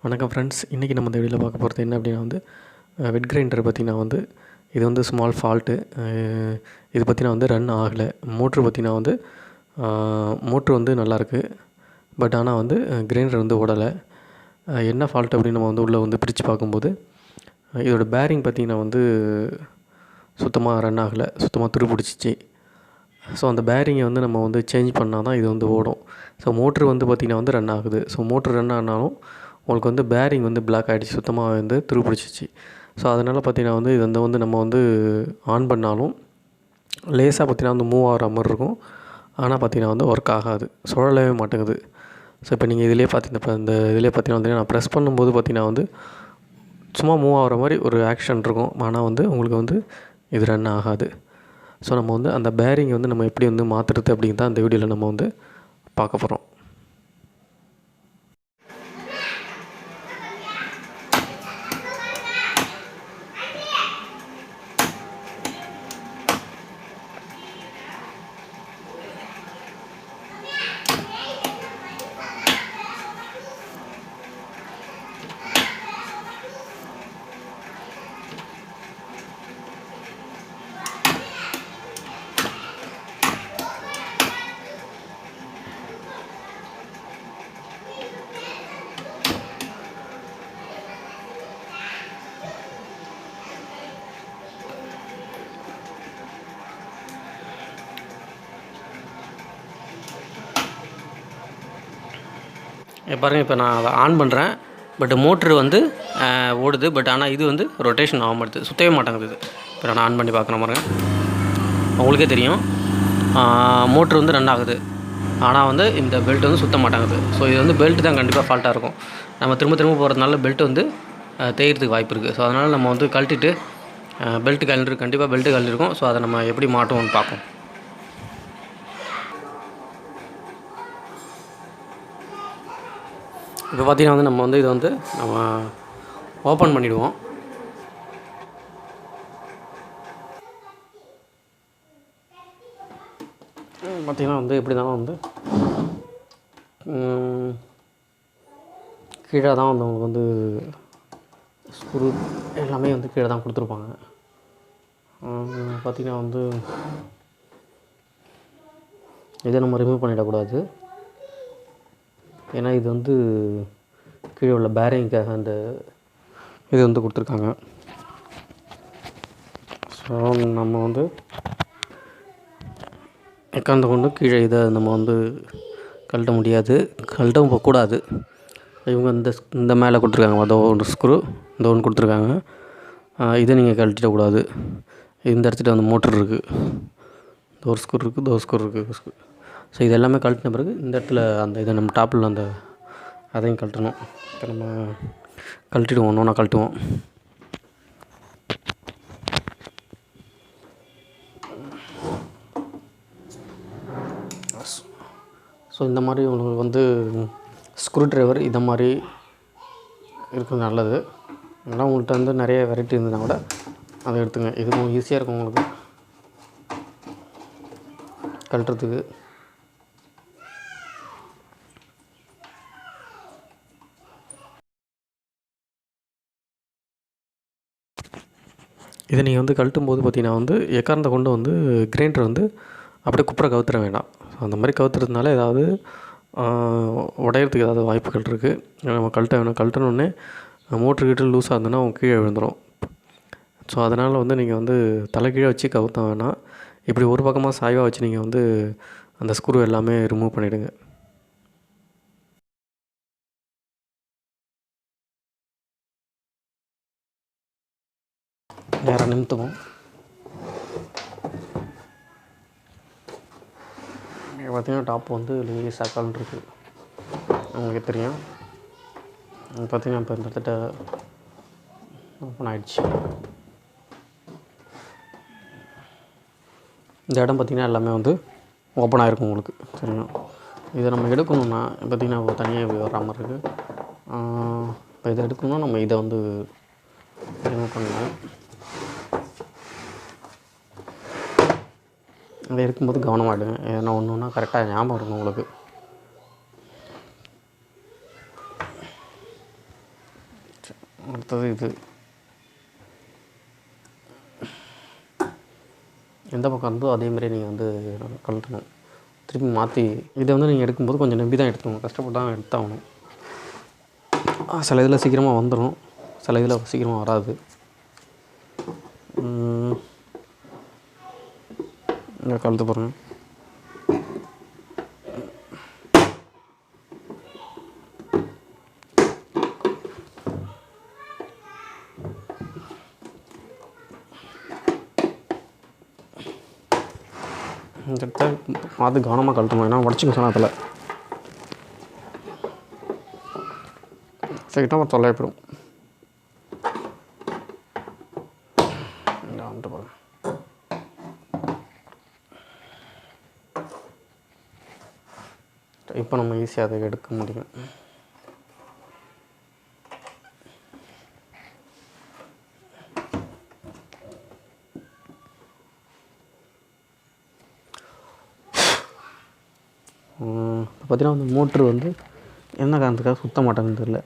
வணக்கம் ஃப்ரெண்ட்ஸ். இன்றைக்கி நம்ம இந்த வீடியோவில் பார்க்க போகிறது என்ன அப்படின்னா வெட் கிரைண்டரை பற்றி நான் இது ஸ்மால் ஃபால்ட்டு. இது பற்றி நான் ரன் ஆகலை. மோட்ரு பற்றி நான் மோட்ரு நல்லாயிருக்கு. பட் ஆனால் கிரைண்டர் ஓடலை. என்ன ஃபால்ட் அப்படின்னு நம்ம உள்ளே பிரித்து பார்க்கும்போது இதோட பேரிங் பார்த்திங்கன்னா சுத்தமாக ரன் ஆகலை, சுத்தமாக துருப்பிடிச்சிச்சு. ஸோ அந்த பேரிங்கை நம்ம சேஞ்ச் பண்ணால் தான் இது ஓடும். ஸோ மோட்ரு பார்த்திங்கன்னா ரன் ஆகுது. ஸோ மோட்ரு ரன் ஆனாலும் உங்களுக்கு பேரிங் பிளாக் ஆகிடுச்சு, சுத்தமாக துருப்பிடிச்சிச்சு. ஸோ அதனால் பார்த்திங்கன்னா இது நம்ம ஆன் பண்ணாலும் லேசாக பார்த்திங்கன்னா மூவ் ஆகிற மாதிரி இருக்கும். ஆனால் பார்த்திங்கன்னா ஒர்க் ஆகாது, சுழலவே மாட்டேங்குது. ஸோ இப்போ நீங்கள் இதிலே இப்போ இந்த இதிலே பார்த்திங்கன்னா நான் ப்ரெஸ் பண்ணும்போது பார்த்திங்கன்னா சும்மா மூவ் ஆகிற மாதிரி ஒரு ஆக்ஷன் இருக்கும். ஆனால் உங்களுக்கு இது ரன் ஆகாது. ஸோ நம்ம அந்த பேரிங் நம்ம எப்படி மாற்றுறது அப்படிங்கிறது தான் இந்த வீடியோவில் நம்ம பார்க்க போகிறோம். பாருங்கள், இப்போ நான் அதை ஆன் பண்ணுறேன். பட் மோட்ரு ஓடுது. பட் ஆனால் இது ரொட்டேஷன் ஆக மாட்டுது, சுற்றவே மாட்டேங்குது. இது இப்போ நான் ஆன் பண்ணி பார்க்குறேன் பாருங்கள், உங்களுக்கே தெரியும். மோட்ரு ரன் ஆகுது. ஆனால் இந்த பெல்ட் சுற்ற மாட்டேங்குது. ஸோ இது பெல்ட் தான் கண்டிப்பாக ஃபால்ட்டாக இருக்கும். நம்ம திரும்ப திரும்ப போகிறதுனால பெல்ட் தேய்கிறதுக்கு வாய்ப்பு இருக்குது. ஸோ அதனால் நம்ம கழட்டிட்டு பெல்ட் கழண்டிருக்கு, கண்டிப்பாக பெல்ட்டு கழண்டிருக்கும். ஸோ அதை நம்ம எப்படி மாட்டுவோம்னு பார்ப்போம். இப்போ பார்த்திங்கன்னா நம்ம இதை நம்ம ஓப்பன் பண்ணிவிடுவோம். பார்த்திங்கன்னா இப்படி தான் கீழே தான் அவங்க ஸ்க்ரூ எல்லாமே கீழே தான் கொடுத்துருப்பாங்க. பார்த்திங்கன்னா இதை நம்ம ரிமூவ் பண்ணிடக்கூடாது. ஏன்னா இது கீழே உள்ள பேரிங்காக அந்த இது கொடுத்துருக்காங்க. ஸோ நம்ம எக்காந்த கொண்டு கீழே இதை நம்ம கழட்ட முடியாது, கழட்டவும் போகக்கூடாது. இவங்க இந்த மேலே கொடுத்துருக்காங்க, அதோ ஒரு ஸ்க்ரூ இந்த ஒன்று கொடுத்துருக்காங்க. இதை நீங்கள் கழட்டிடக்கூடாது. இந்த இடத்துல மோட்டர் இருக்குது, ஒரு ஸ்க்ரூ இருக்குது, ஒரு ஸ்க்ரூ இருக்குது. ஸோ இது எல்லாமே கழட்டின பிறகு இந்த இடத்துல அந்த இதை நம்ம டாப்பில் அதையும் கழட்டணும். இப்போ நம்ம கழட்டிடுவோம், ஒன்று ஒன்றா கழட்டுவோம். ஸோ இந்த மாதிரி உங்களுக்கு ஸ்க்ரூ ட்ரைவர் இதை மாதிரி இருக்கிறது நல்லது. அதனால் உங்கள்கிட்ட நிறைய வெரைட்டி இருந்ததுன்னா கூட அதை எடுத்துங்க. இது ஈஸியாக இருக்கும் உங்களுக்கு கழட்டுறதுக்கு. இதை நீங்கள் கழட்டும் போது பார்த்திங்கன்னா எக்காரந்த கொண்டு கிரைண்டர் அப்படியே குப்புற கவுத்துற வேண்டாம். அந்த மாதிரி கவுத்துறதுனால ஏதாவது உடையிறதுக்கு ஏதாவது வாய்ப்புகள் இருக்குது. நம்ம கழட்ட வேணும். கழட்டணுன்னே மோட்ரு கிட்ட லூஸாக இருந்ததுன்னா அவங்க கீழே விழுந்துடும். ஸோ அதனால் நீங்கள் தலை கீழே வச்சு கவுத்த வேணாம். இப்படி ஒரு பக்கமாக சாய்வாக வச்சு நீங்கள் அந்த ஸ்க்ரூ எல்லாமே ரிமூவ் பண்ணிவிடுங்க. நேராக நிமித்துவோம். இங்கே பார்த்திங்கன்னா டாப் லேசாக கழண்டிருக்கு, உங்களுக்கு தெரியும். பார்த்திங்கன்னா இப்போ இந்த இடத்துல ஓப்பன் ஆகிடுச்சு. இந்த இடம் பார்த்திங்கன்னா எல்லாமே ஓப்பன் ஆகிருக்கும், உங்களுக்கு தெரியும். இதை நம்ம எடுக்கணுன்னா பார்த்திங்கன்னா தனியாக வர மாதிரி இருக்குது. இப்போ இதை எடுக்கணுன்னா நம்ம இதை ரிமூவ் பண்ணலாம். அதை எடுக்கும்போது கவனமாகிடுங்க. ஏன்னா ஒன்று ஒன்றா கரெக்டாக ஞாபகம் இருக்கும் உங்களுக்கு. அடுத்தது இது எந்த பக்கம் இருந்தோ அதேமாதிரி நீங்கள் வந்து கழட்டணும். திருப்பி மாற்றி இதை வந்து நீங்கள் எடுக்கும்போது கொஞ்சம் நம்பி தான் எடுத்துக்கணும், கஷ்டப்பட்டு தான் எடுத்தாகணும். சில இதில் சீக்கிரமாக வந்துடும், சில இதில் சீக்கிரமாக வராது. இங்கே கழுத்து பாருங்கள். இந்த இடத்த பார்த்து கவனமாக கழட்டணும், ஏன்னா உடச்சிக்க சொன்னதில் சீக்கிரமாக தொல்லை போயிடும். வந்துட்டு பாருங்கள். இப்போ நம்ம ஈஸியாக அதை எடுக்க முடியும். இப்போ பார்த்தீங்கன்னா அந்த மோட்ரு வந்து என்ன காரணத்துக்காக சுற்ற மாட்டேங்குது தெரியல,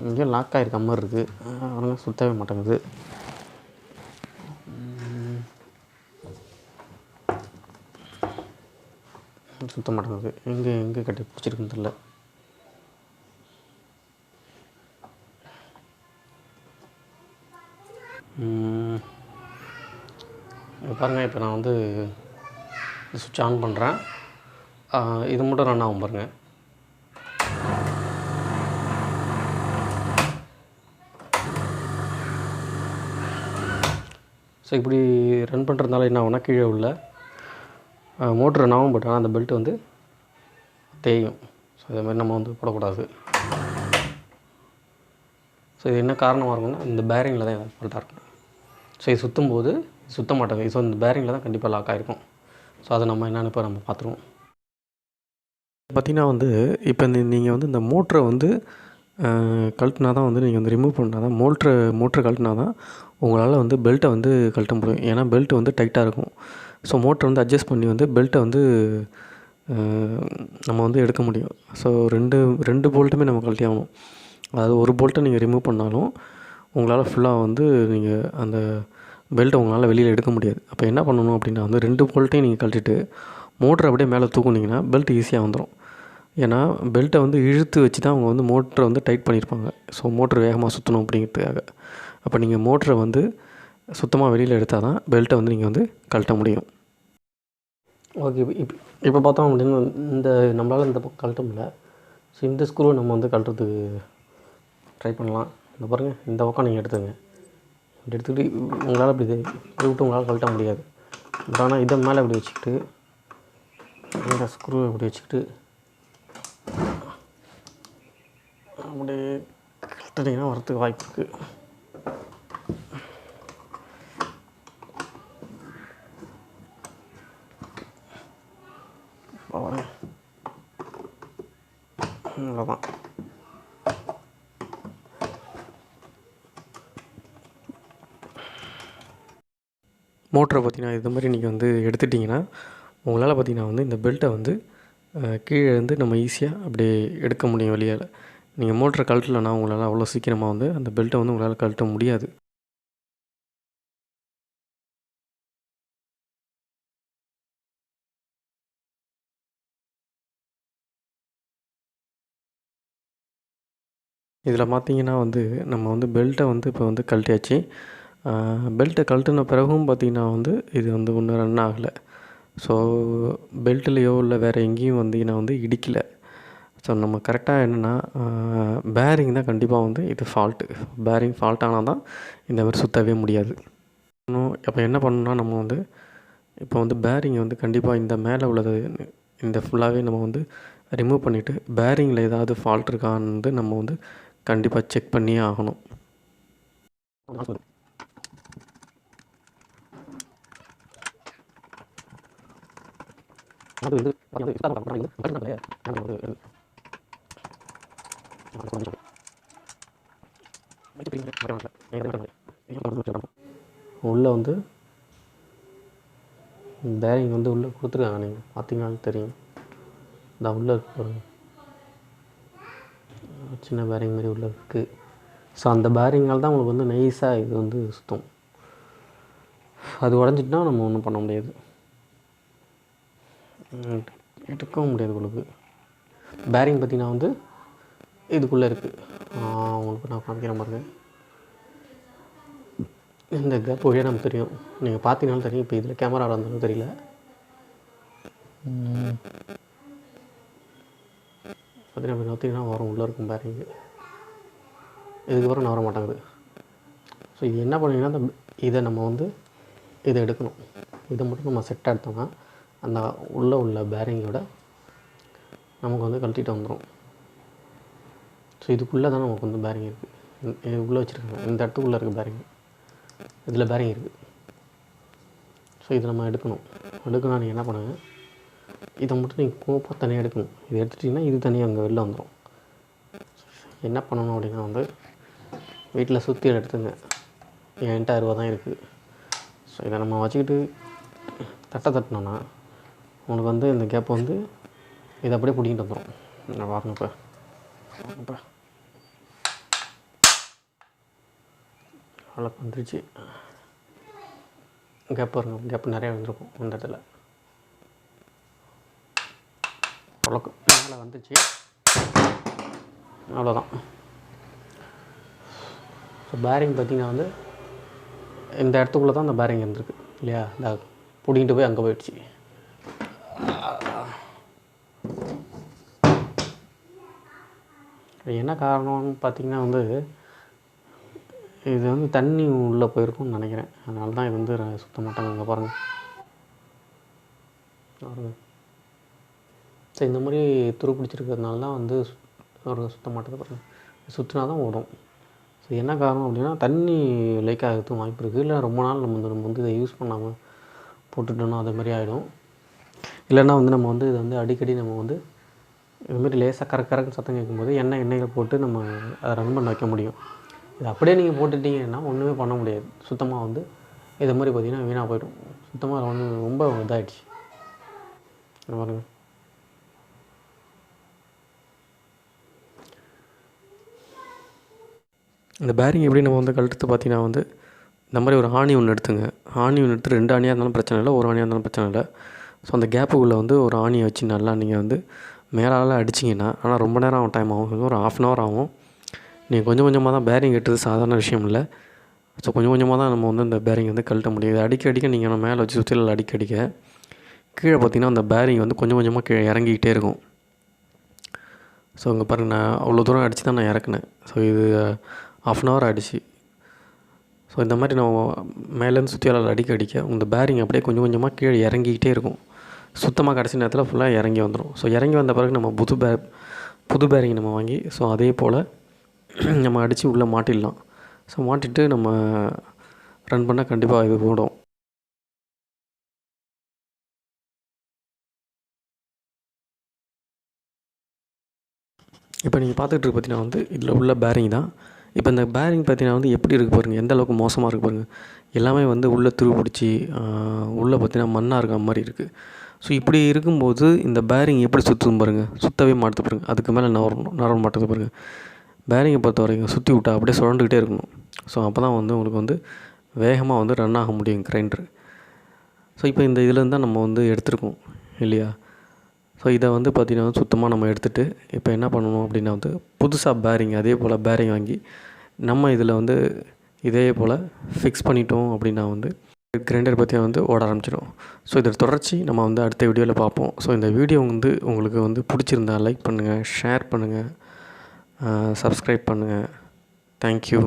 இங்கேயே லாக் ஆகிருக்க மாதிரி இருக்குது, அதனால சுற்றவே மாட்டேங்குது. சுற்ற மாட்டேங்குது, எங்கே கட்டி பிடிச்சிருக்குன்னு தெரியல. பாருங்கள், இப்போ நான் வந்து சுவிட்ச் ஆன் பண்ணுறேன், இது மட்டும் ரன் ஆகும் பாருங்கள். ஸோ இப்படி ரன் பண்ணுறதுனால என்ன ஆகும்னா, கீழே உள்ள மோட்ரு ரன் ஆகும், பட் ஆனால் அந்த பெல்ட் வந்து தேயும். ஸோ இதேமாதிரி நம்ம வந்து போடக்கூடாது. ஸோ இது என்ன காரணமாக இருக்கும்னா, இந்த பேரிங்கில் தான் எதாவது ஃபால்ட்டாக இருக்கும். ஸோ இது சுற்றும் போது சுற்ற மாட்டேங்குது. ஸோ இந்த பேரிங்கில் தான் கண்டிப்பாக லாக் ஆகிருக்கும். ஸோ அதை நம்ம என்னென்னு இப்போ நம்ம பார்த்துருவோம். பார்த்திங்கன்னா வந்து இப்போ நீங்கள் வந்து இந்த மோட்டரை வந்து கழட்டினா தான் வந்து நீங்கள் வந்து ரிமூவ் பண்ணால் தான் மோட்ரு கழட்டினா தான் உங்களால் வந்து பெல்ட்டை வந்து கழட்ட முடியும். ஏன்னா பெல்ட்டு வந்து டைட்டாக இருக்கும். ஸோ மோட்ரு வந்து அட்ஜஸ்ட் பண்ணி வந்து பெல்ட்டை வந்து நம்ம வந்து எடுக்க முடியும். ஸோ ரெண்டு போல்ட்டுமே நம்ம கழட்டி ஆகணும். அதாவது ஒரு போல்ட்டை நீங்கள் ரிமூவ் பண்ணாலும் உங்களால் ஃபுல்லாக வந்து நீங்கள் அந்த பெல்ட்டை உங்களால் வெளியில் எடுக்க முடியாது. அப்போ என்ன பண்ணணும் அப்படின்னா வந்து 2 போல்ட்டையும் நீங்கள் கழட்டிட்டு மோட்ரு அப்படியே மேலே தூக்குனிங்கன்னா பெல்ட் ஈஸியாக வந்துடும். ஏன்னா பெல்ட்டை வந்து இழுத்து வச்சு தான் அவங்க வந்து மோட்டரை வந்து டைட் பண்ணியிருப்பாங்க. ஸோ மோட்ரு வேகமாக சுற்றணும் அப்படிங்கிறதுக்காக. அப்போ நீங்கள் மோட்டரை வந்து சுத்தமாக வெளியில் எடுத்தால் தான் பெல்ட்டை வந்து நீங்கள் வந்து கழட்ட முடியும். ஓகே, இப்போ பார்த்தோம் அப்படின்னா நம்மளால் இந்த பக்கம் கழட்ட முடியல. ஸோ இந்த ஸ்க்ரூவை நம்ம வந்து கழட்டுறதுக்கு ட்ரை பண்ணலாம். இந்த பாருங்கள், இந்த பக்கம் நீங்கள் எடுத்துங்க. இப்படி எடுத்துக்கிட்டு உங்களால் இப்படி விட்டு உங்களால் கழட்ட முடியாது. பட் ஆனால் இதை மேலே இப்படி வச்சுக்கிட்டு இந்த ஸ்க்ரூவை இப்படி வச்சுக்கிட்டு அப்படியே கழட்டிங்கன்னா வரத்துக்கு வாய்ப்பு இருக்குது. அவ்வளோதான். மோட்டரை பார்த்திங்கன்னா இது மாதிரி நீங்கள் வந்து எடுத்துட்டிங்கன்னா உங்களால் பார்த்திங்கன்னா வந்து இந்த பெல்ட்டை வந்து கீழே வந்து நம்ம ஈஸியாக அப்படியே எடுக்க முடியும் வெளியால். நீங்கள் மோட்டரை கழட்டலைன்னா உங்களால் அவ்வளோ சீக்கிரமாக வந்து அந்த பெல்ட்டை வந்து உங்களால் கழட்ட முடியாது. இதில் பார்த்திங்கன்னா வந்து நம்ம வந்து பெல்ட்டை வந்து இப்போ வந்து கழட்டியாச்சு. பெல்ட்டை கழட்டின பிறகும் பார்த்திங்கன்னா வந்து இது வந்து ஒன்றும் ரன் ஆகலை. ஸோ பெல்ட்லேயோ இல்லை வேறு எங்கேயும் வந்து நான் வந்து இடிக்கலை. ஸோ நம்ம கரெக்டாக என்னென்னா பேரிங் தான் கண்டிப்பாக வந்து இது ஃபால்ட்டு. பேரிங் ஃபால்ட் ஆனால் தான் இந்த மாதிரி சுற்றவே முடியாது. அப்போ என்ன பண்ணணும்னா நம்ம வந்து இப்போ வந்து பேரிங்கை வந்து கண்டிப்பாக இந்த மேலே உள்ளது இந்த ஃபுல்லாகவே நம்ம வந்து ரிமூவ் பண்ணிவிட்டு பேரிங்கில் ஏதாவது ஃபால்ட் இருக்கான்னு வந்து நம்ம வந்து கண்டிப்பாக செக் பண்ணியே ஆகணும். உள்ளே வந்து பேரிங் வந்து உள்ளே கொடுத்துருக்காங்க, நீங்கள் பார்த்தீங்கன்னாலும் தெரியும். இந்த உள்ளே இருக்கு பாருங்க, சின்ன பேரிங் மாதிரி உள்ளே இருக்குது. ஸோ அந்த பேரிங்கால் தான் உங்களுக்கு வந்து நைஸாக இது வந்து சுற்றும். அது உடஞ்சிட்டுனா நம்ம ஒன்றும் பண்ண முடியாது, எடுக்கவும் முடியாது. உங்களுக்கு பேரிங் பார்த்திங்கன்னா வந்து இதுக்குள்ளே இருக்குது. உங்களுக்கு நான் காமிக்கிற பாருங்க, இந்த கேப் வழியாக நமக்கு தெரியும். நீங்கள் பார்த்தீங்கனாலும் தெரியும். இப்போ இதில் கேமராவில் இருந்தாலும் தெரியல. பார்த்தீங்கன்னா வரும், உள்ளே இருக்கும் பேரிங்கு. இதுக்கப்புறம் நான் வர மாட்டேங்குது. ஸோ இது என்ன பண்ணிங்கன்னா இதை நம்ம வந்து இதை எடுக்கணும். இதை மட்டும் நம்ம செட்டாக எடுத்தோம்னா அந்த உள்ளே உள்ள பேரிங்கோட நமக்கு வந்து கழட்டிட்டு வந்துடும். ஸோ இதுக்குள்ளே தான் நமக்கு வந்து பேரிங் இருக்குது. இது உள்ளே வச்சுருக்காங்க, இந்த இடத்துக்குள்ளே இருக்குது பேரிங். இதில் பேரிங் இருக்குது. ஸோ இதை நம்ம எடுக்கணும். எடுக்கணும் நீங்கள் என்ன பண்ணுங்கள், இதை மட்டும் நீங்கள் கோப்பாக தனியாக எடுக்கணும். இதை எடுத்துட்டிங்கன்னா இது தனியாக அங்கே வெளில வந்துடும். என்ன பண்ணணும் அப்படின்னா வந்து வீட்டில் சுற்றி எடுத்துங்க. என்கிட்ட 60 தான் இருக்குது. ஸோ இதை நம்ம வச்சுக்கிட்டு தட்டினோன்னா உங்களுக்கு வந்து இந்த கேப் வந்து இதை அப்படியே பிடிக்கிட்டு வந்துடும். நான் பாருங்க, இப்போ அவ்வளோ வந்துருச்சு. கேப் பாருங்க, கேப் நிறையா வந்துருக்கும் இந்த இடத்துல. அவ்வளோக்கு மேலே வந்துச்சு, அவ்வளோதான். ஸோ பேரிங் பார்த்திங்கன்னா வந்து இந்த இடத்துக்குள்ளே தான் அந்த பேரிங் இருந்திருக்கு இல்லையா, இந்த பிடிங்கிட்டு போய் அங்கே போயிடுச்சு. என்ன காரணம்னு பார்த்திங்கன்னா வந்து இது வந்து தண்ணி உள்ளே போயிருக்கும்னு நினைக்கிறேன். அதனால தான் இது வந்து சுத்த மாட்டாங்க. அங்கே பாருங்கள். ஸோ இந்த மாதிரி துரு பிடிச்சிருக்கிறதுனால தான் வந்து ஒரு சுத்த மாட்டேது பாருங்கள். சுற்றினா தான் ஓடும். ஸோ என்ன காரணம் அப்படின்னா தண்ணி லீக் ஆகிறதுக்கும் வாய்ப்பு இருக்குது. இல்லை ரொம்ப நாள் நம்ம வந்து இதை யூஸ் பண்ணாமல் போட்டுட்டோன்னா அது மாதிரி ஆகிடும். இல்லைன்னா வந்து நம்ம வந்து இதை வந்து அடிக்கடி நம்ம வந்து இதுமாரி லேசாக கறக்குன்னு சத்தம் கேட்கும்போது எண்ணெயில் போட்டு நம்ம அதை ரன் பண்ண வைக்க முடியும். இது அப்படியே நீங்கள் போட்டுட்டிங்கன்னா ஒன்றுமே பண்ண முடியாது. சுத்தமாக வந்து இது மாதிரி பார்த்திங்கன்னா வீணாக போய்டும். சுத்தமாக ஒன்று ரொம்ப இதாகிடுச்சு பாருங்கள். இந்த பேரிங் எப்படி நம்ம வந்து கழட்டு பார்த்திங்கன்னா வந்து இந்த மாதிரி ஒரு ஆணி ஒன்று எடுத்துங்க. ஆணி ஒன்று எடுத்து 2 ஆணியாக இருந்தாலும் பிரச்சனை இல்லை, ஒரு ஆணியாக இருந்தாலும் பிரச்சனை இல்லை. ஸோ அந்த கேப்புக்குள்ளே வந்து ஒரு ஆணியை வச்சு நல்லா நீங்கள் வந்து மேலால் அடிச்சிங்கன்னா, ஆனால் ரொம்ப நேரம் டைம் ஆகும், ஒரு 1/2 hour ஆகும். நீங்கள் கொஞ்சம் கொஞ்சமாக தான் பேரிங் கட்டுறது சாதாரண விஷயம் இல்லை. ஸோ கொஞ்சம் கொஞ்சமாக தான் நம்ம வந்து இந்த பேரிங் வந்து கழட்ட முடியுது. அடிக்க நீங்கள் மேலே வச்சு சுற்றில அடிக்க கீழே பார்த்திங்கன்னா அந்த பேரிங் வந்து கொஞ்சம் கொஞ்சமாக கீழே இறங்கிக்கிட்டே இருக்கும். ஸோ இங்கே பாருங்கள், நான் அவ்வளோ தூரம் அடித்து தான் நான் இறக்குனேன். ஸோ இது 1/2 hour ஆகிடுச்சு. ஸோ இந்த மாதிரி நம்ம மேலேருந்து சுற்றியால் அடிக்க இந்த பேரிங் அப்படியே கொஞ்சம் கொஞ்சமாக கீழே இறங்கிக்கிட்டே இருக்கும். சுத்தமாக கடைசி நேரத்தில் ஃபுல்லாக இறங்கி வந்துடும். ஸோ இறங்கி வந்த பிறகு நம்ம புது பேரிங் நம்ம வாங்கி ஸோ அதே போல் நம்ம அடித்து உள்ளே மாட்டிடலாம். ஸோ மாட்டிட்டு நம்ம ரன் பண்ணால் கண்டிப்பாக இது ஓடும். இப்போ நீங்கள் பார்த்துக்கிட்டு பார்த்தீங்கன்னா வந்து இதில் உள்ள பேரிங் தான். இப்போ இந்த பேரிங் பார்த்தீங்கன்னா வந்து எப்படி இருக்குது பாருங்கள், எந்த அளவுக்கு மோசமாக இருக்குது பாருங்கள். எல்லாமே வந்து உள்ளே துரு பிடிச்சி உள்ளே பார்த்தீங்கன்னா மண்ணாக இருக்க மாதிரி இருக்குது. ஸோ இப்படி இருக்கும்போது இந்த பேரிங் எப்படி சுற்றும் பாருங்கள், சுற்றவே மாட்டுது பாருங்கள். அதுக்கு மேலே நவர மாட்டுது பாருங்கள். பேரிங்கை பொறுத்த வரைக்கும் சுற்றி விட்டால் அப்படியே சுழண்டுக்கிட்டே இருக்கணும். ஸோ அப்போ தான் வந்து உங்களுக்கு வந்து வேகமாக வந்து ரன் ஆக முடியும் கிரைண்டரு. ஸோ இப்போ இந்த இதுலேருந்து தான் நம்ம வந்து எடுத்துருக்கோம் இல்லையா. ஸோ இதை வந்து பார்த்திங்கன்னா சுத்தமாக நம்ம எடுத்துகிட்டு இப்போ என்ன பண்ணணும் அப்படின்னா வந்து புதுசாக பேரிங் அதே போல் பேரிங் வாங்கி நம்ம இதில் வந்து இதே போல் ஃபிக்ஸ் பண்ணிட்டோம் அப்படின்னா வந்து கிரைண்டர் பற்றி வந்து ஓட ஆரம்பிச்சிடும். ஸோ இதை தொடர்ச்சி நம்ம வந்து அடுத்த வீடியோவில் பார்ப்போம். ஸோ இந்த வீடியோ வந்து உங்களுக்கு வந்து பிடிச்சிருந்தா லைக் பண்ணுங்கள், ஷேர் பண்ணுங்கள், சப்ஸ்கிரைப் பண்ணுங்கள். தேங்க்யூ.